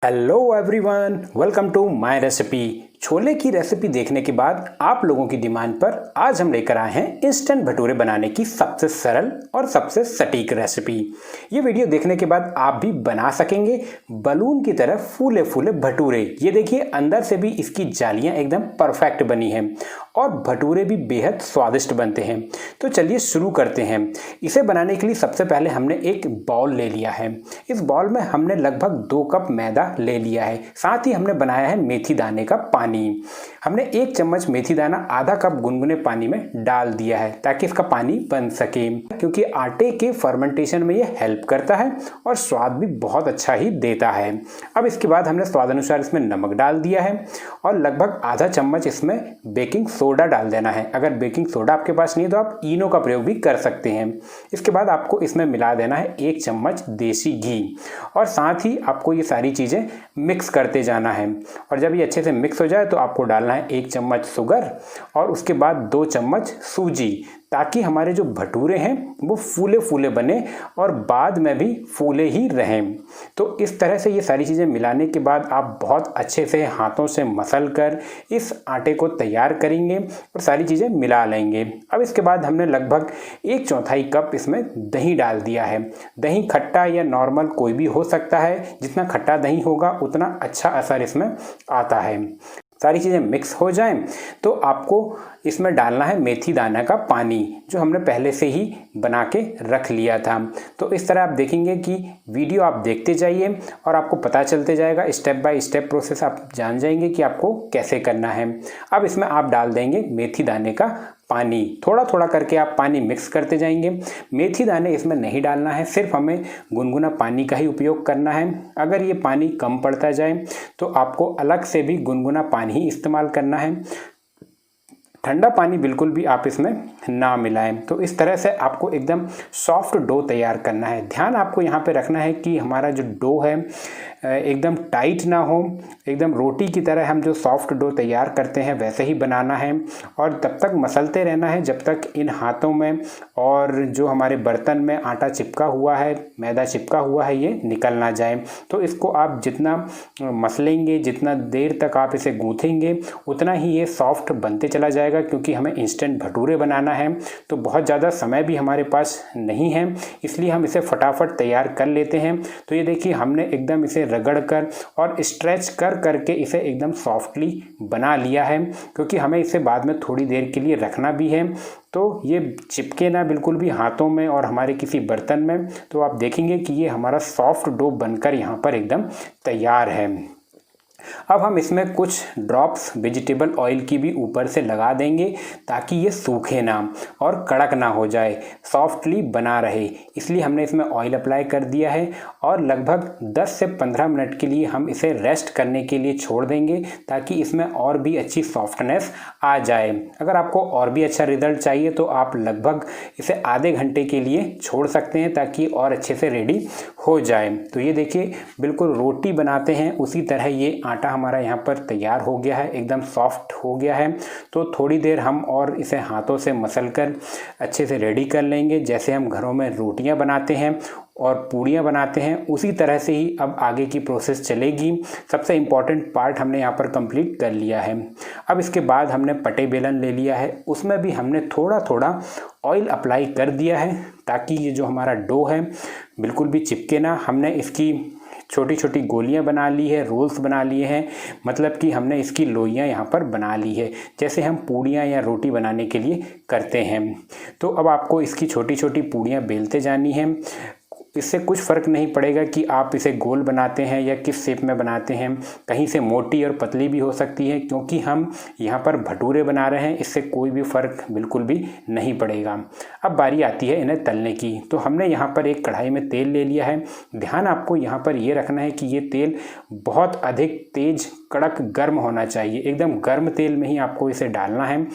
Hello everyone, welcome to my recipe. Chole की recipe देखने के बाद आप लोगों की डिमांड पर आज हम लेकर आए हैं इंस्टेंट भटूरे बनाने की सबसे सरल और सबसे सटीक रेसिपी। ये वीडियो देखने के बाद आप भी बना सकेंगे बलून की तरह फूले फूले भटूरे। ये देखिए, अंदर से भी इसकी जालियां एकदम परफेक्ट बनी हैं और भटूरे भी बेहद स्वादिष्ट बनते हैं। तो चलिए शुरू करते हैं। इसे बनाने के लिए सबसे पहले हमने एक बाउल ले लिया है। इस बाउल में हमने लगभग 2 कप मैदा ले लिया है। साथ ही हमने बनाया है मेथी दाने का पानी। हमने 1 चम्मच मेथी दाना आधा कप गुनगुने पानी में डाल दिया है ताकि इसका पानी बन सके, क्योंकि आटे के फर्मेंटेशन में ये हेल्प करता है और स्वाद भी बहुत अच्छा ही देता है। अब इसके बाद हमने स्वाद अनुसार इसमें नमक डाल दिया है और लगभग आधा चम्मच इसमें बेकिंग सोडा डाल देना है। अगर बेकिंग सोडा आपके पास नहीं है तो आप इनो का प्रयोग भी कर सकते हैं। इसके बाद आपको इसमें मिला देना है 1 चम्मच देसी घी और साथ ही आपको ये सारी चीज़ें मिक्स करते जाना है। और जब ये अच्छे से मिक्स हो जाए तो आपको डालना है 1 चम्मच शुगर और उसके बाद 2 चम्मच सूजी, ताकि हमारे जो भटूरे हैं वो फूले फूले बने और बाद में भी फूले ही रहें। तो इस तरह से ये सारी चीज़ें मिलाने के बाद आप बहुत अच्छे से हाथों से मसल कर इस आटे को तैयार करेंगे और सारी चीज़ें मिला लेंगे। अब इसके बाद हमने लगभग 1/4 कप इसमें दही डाल दिया है। दही खट्टा या नॉर्मल कोई भी हो सकता है। जितना खट्टा दही होगा उतना अच्छा असर इसमें आता है। सारी चीज़ें मिक्स हो जाएं तो आपको इसमें डालना है मेथी दाना का पानी, जो हमने पहले से ही बना के रख लिया था। तो इस तरह आप देखेंगे कि वीडियो आप देखते जाइए और आपको पता चलते जाएगा, स्टेप बाय स्टेप प्रोसेस आप जान जाएंगे कि आपको कैसे करना है। अब इसमें आप डाल देंगे मेथी दाने का पानी। थोड़ा थोड़ा करके आप पानी मिक्स करते जाएंगे। मेथी दाने इसमें नहीं डालना है, सिर्फ हमें गुनगुना पानी का ही उपयोग करना है। अगर ये पानी कम पड़ता जाए तो आपको अलग से भी गुनगुना पानी ही इस्तेमाल करना है। ठंडा पानी बिल्कुल भी आप इसमें ना मिलाएं। तो इस तरह से आपको एकदम सॉफ्ट डो तैयार करना है। ध्यान आपको यहाँ पे रखना है कि हमारा जो डो है एकदम टाइट ना हो, एकदम रोटी की तरह हम जो सॉफ्ट डो तैयार करते हैं वैसे ही बनाना है और तब तक मसलते रहना है जब तक इन हाथों में और जो हमारे बर्तन में आटा चिपका हुआ है, मैदा चिपका हुआ है, ये निकल ना जाए। तो इसको आप जितना मसलेंगे, जितना देर तक आप इसे गूँथेंगे, उतना ही ये सॉफ्ट बनते चला जाएगा। क्योंकि हमें इंस्टेंट भटूरे बनाना है तो बहुत ज़्यादा समय भी हमारे पास नहीं है, इसलिए हम इसे फटाफट तैयार कर लेते हैं। तो ये देखिए, हमने एकदम इसे रगड़ कर और स्ट्रेच कर करके इसे एकदम सॉफ्टली बना लिया है, क्योंकि हमें इसे बाद में थोड़ी देर के लिए रखना भी है। तो ये चिपके ना बिल्कुल भी हाथों में और हमारे किसी बर्तन में। तो आप देखेंगे कि ये हमारा सॉफ्ट डो बनकर यहाँ पर एकदम तैयार है। अब हम इसमें कुछ ड्रॉप्स वेजिटेबल ऑयल की भी ऊपर से लगा देंगे ताकि ये सूखे ना और कड़क ना हो जाए, सॉफ्टली बना रहे। इसलिए हमने इसमें ऑयल अप्लाई कर दिया है और लगभग 10 से 15 मिनट के लिए हम इसे रेस्ट करने के लिए छोड़ देंगे ताकि इसमें और भी अच्छी सॉफ्टनेस आ जाए। अगर आपको और भी अच्छा रिजल्ट चाहिए तो आप लगभग इसे आधे घंटे के लिए छोड़ सकते हैं ताकि और अच्छे से रेडी हो जाए। तो ये देखिए, बिल्कुल रोटी बनाते हैं उसी तरह ये आटा हमारा यहाँ पर तैयार हो गया है, एकदम सॉफ्ट हो गया है। तो थोड़ी देर हम और इसे हाथों से मसल कर अच्छे से रेडी कर लेंगे। जैसे हम घरों में रोटियाँ बनाते हैं और पूड़ियाँ बनाते हैं, उसी तरह से ही अब आगे की प्रोसेस चलेगी। सबसे इम्पॉर्टेंट पार्ट हमने यहाँ पर कंप्लीट कर लिया है। अब इसके बाद हमने पटे बेलन ले लिया है, उसमें भी हमने थोड़ा थोड़ा ऑयल अप्लाई कर दिया है ताकि ये जो हमारा डो है बिल्कुल भी चिपके ना। हमने इसकी छोटी छोटी गोलियां बना ली है, रोल्स बना लिए हैं, मतलब कि हमने इसकी लोइयां यहाँ पर बना ली है, जैसे हम पूड़ियाँ या रोटी बनाने के लिए करते हैं। तो अब आपको इसकी छोटी छोटी पूड़ियाँ बेलते जानी हैं। इससे कुछ फ़र्क नहीं पड़ेगा कि आप इसे गोल बनाते हैं या किस शेप में बनाते हैं। कहीं से मोटी और पतली भी हो सकती है, क्योंकि हम यहाँ पर भटूरे बना रहे हैं, इससे कोई भी फ़र्क बिल्कुल भी नहीं पड़ेगा। अब बारी आती है इन्हें तलने की। तो हमने यहाँ पर एक कढ़ाई में तेल ले लिया है। ध्यान आपको यहाँ पर ये रखना है कि ये तेल बहुत अधिक तेज कड़क गर्म होना चाहिए। एकदम गर्म तेल में ही आपको इसे डालना है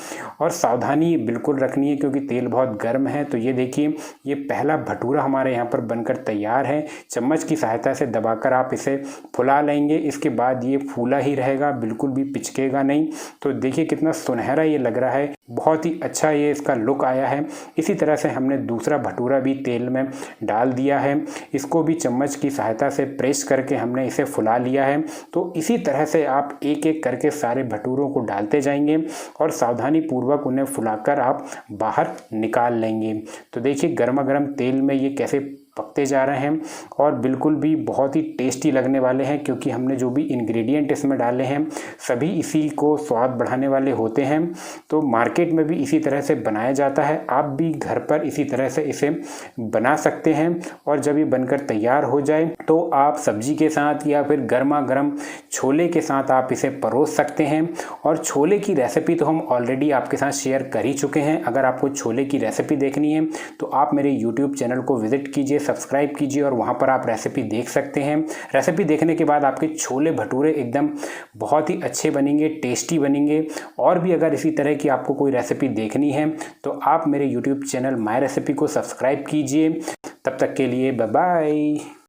और सावधानी बिल्कुल रखनी है क्योंकि तेल बहुत गर्म है। तो ये देखिए, ये पहला भटूरा हमारे यहाँ पर बन बनकर तैयार है। चम्मच की सहायता से दबाकर आप इसे फुला लेंगे। इसके बाद ये फूला ही रहेगा, बिल्कुल भी पिचकेगा नहीं। तो देखिए कितना सुनहरा ये लग रहा है, बहुत ही अच्छा ये इसका लुक आया है। इसी तरह से हमने दूसरा भटूरा भी तेल में डाल दिया है। इसको भी चम्मच की सहायता से प्रेस करके हमने इसे फुला लिया है। तो इसी तरह से आप एक एक करके सारे भटूरों को डालते जाएंगे और सावधानी पूर्वक उन्हें फुलाकर आप बाहर निकाल लेंगे। तो देखिए गर्मा गर्म तेल में ये कैसे पकते जा रहे हैं और बिल्कुल भी बहुत ही टेस्टी लगने वाले हैं, क्योंकि हमने जो भी इंग्रेडिएंट इसमें डाले हैं सभी इसी को स्वाद बढ़ाने वाले होते हैं। तो मार्केट में भी इसी तरह से बनाया जाता है, आप भी घर पर इसी तरह से इसे बना सकते हैं। और जब ये बनकर तैयार हो जाए तो आप सब्जी के साथ या फिर गर्मा गर्म छोले के साथ आप इसे परोस सकते हैं। और छोले की रेसिपी तो हम ऑलरेडी आपके साथ शेयर कर ही चुके हैं। अगर आपको छोले की रेसिपी देखनी है तो आप मेरे यूट्यूब चैनल को विजिट कीजिए, सब्सक्राइब कीजिए और वहां पर आप रेसिपी देख सकते हैं। रेसिपी देखने के बाद आपके छोले भटूरे एकदम बहुत ही अच्छे बनेंगे, टेस्टी बनेंगे। और भी अगर इसी तरह की आपको कोई रेसिपी देखनी है तो आप मेरे यूट्यूब चैनल माय रेसिपी को सब्सक्राइब कीजिए। तब तक के लिए बाय बाय।